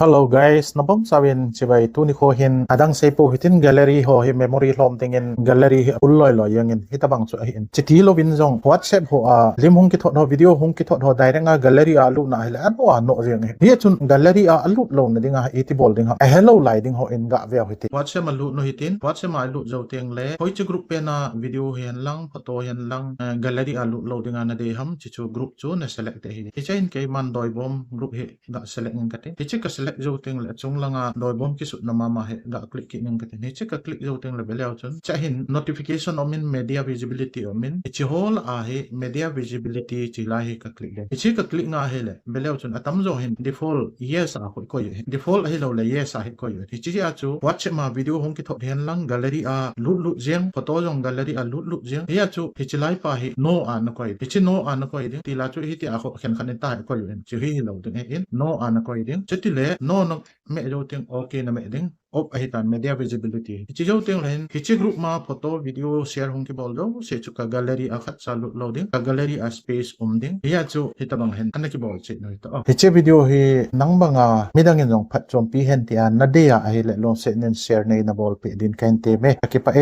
Hello guys, nabom sawin sibay tuni ko hin adang sepo hitin gallery ho hi memory hom tingin gallery hi ulloi lo yangin hitabang chu ahin chitilo binjong WhatsApp ho a lim hung ki thot ho video hung ki thot ho direct a gallery a lu na hila anu a no riang hi chun gallery a alut lo na dinga iti bol ding ha a hello lighting ho in ga veo hiti WhatsApp a lu no hitin WhatsApp a lu zo teng le hoi chu group pe na video hian lang photo hian lang gallery a lu lo dinga na de ham chi chu group chu na select hi hi chain ke man doi bom group hi ga select ngin kate hi chi ka select zo teng le chung langa doi bom ki su na mama he ga click ki ngin kate hi chi ka click zo teng le beleo chun cha hin notification omin media visibility omin chi hol a he media visibility chi la he ka click le hi chi ka click nga he le beleo chun atam zo hin default yes a ko ye default he lo le yes a he ko ye hi chi a chu WhatsApp ma video hong ki thot hian lang gallery a lut jeng photo jong gallery a lut jeng hi a chu hi chi lai pa hi no a na ko hi chi no a na ko hi ti la chu hi ti a ko khen khan ta ko ye chi hi lo ding in no a na ko hi chi ti le no no me jo ting okay na me ding op a hi tan media visibility chi jo ting len hi chi group ma photo video share hong ki bol do se chu ka gallery a khat sa lut loading ka gallery a space ding hi a chu hi tabang hen an ki bol chi no to hi chi video hi nang banga midang in jong phat chom pi hen ti an na de a hi le long se nen share nei na bol pe din kan te me ki pa